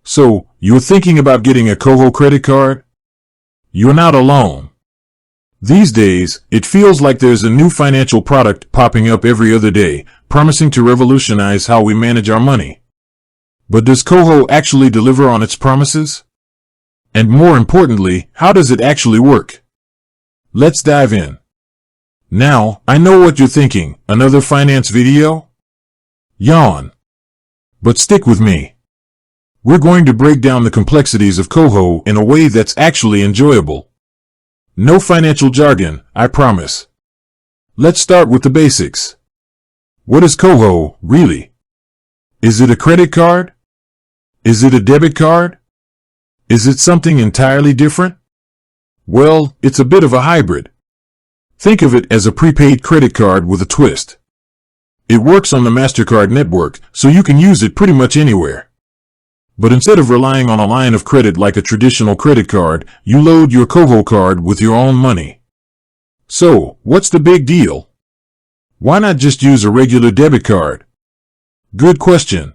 So, you're thinking about getting a Koho credit card? You're not alone. These days, it feels like there's a new financial product popping up every other day, promising to revolutionize how we manage our money. But does Koho actually deliver on its promises? And more importantly, how does it actually work? Let's dive in. Now, I know what you're thinking, another finance video? Yawn. But stick with me. We're going to break down the complexities of Koho in a way that's actually enjoyable. No financial jargon, I promise. Let's start with the basics. What is Koho, really? Is it a credit card? Is it a debit card? Is it something entirely different? Well, it's a bit of a hybrid. Think of it as a prepaid credit card with a twist. It works on the MasterCard network, so you can use it pretty much anywhere. But instead of relying on a line of credit like a traditional credit card, you load your Koho card with your own money. So, what's the big deal? Why not just use a regular debit card? Good question.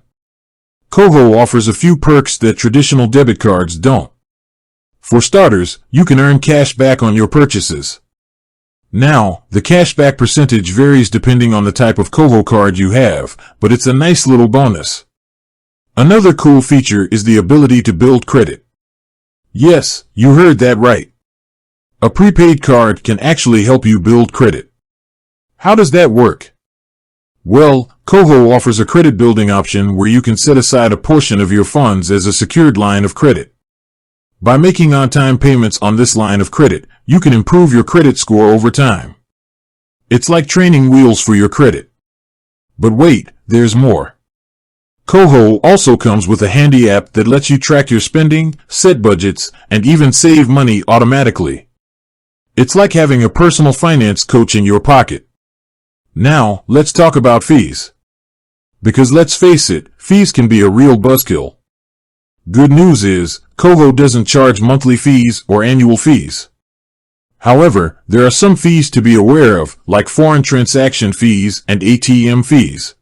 Koho offers a few perks that traditional debit cards don't. For starters, you can earn cash back on your purchases. Now, the cashback percentage varies depending on the type of Koho card you have, but it's a nice little bonus. Another cool feature is the ability to build credit. Yes, you heard that right. A prepaid card can actually help you build credit. How does that work? Well, Koho offers a credit building option where you can set aside a portion of your funds as a secured line of credit. By making on-time payments on this line of credit, you can improve your credit score over time. It's like training wheels for your credit. But wait, there's more. Koho also comes with a handy app that lets you track your spending, set budgets, and even save money automatically. It's like having a personal finance coach in your pocket. Now, let's talk about fees. Because let's face it, fees can be a real buzzkill. Good news is, Koho doesn't charge monthly fees or annual fees. However, there are some fees to be aware of, like foreign transaction fees and ATM fees.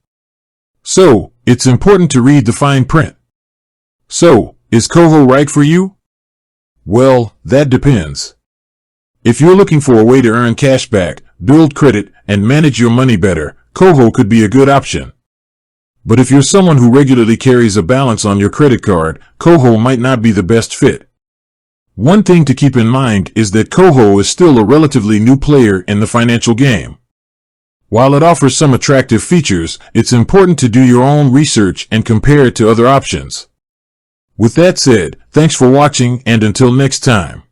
So, it's important to read the fine print. So, is Koho right for you? Well, that depends. If you're looking for a way to earn cash back, build credit, and manage your money better, Koho could be a good option. But if you're someone who regularly carries a balance on your credit card, Koho might not be the best fit. One thing to keep in mind is that Koho is still a relatively new player in the financial game. While it offers some attractive features, it's important to do your own research and compare it to other options. With that said, thanks for watching, and until next time.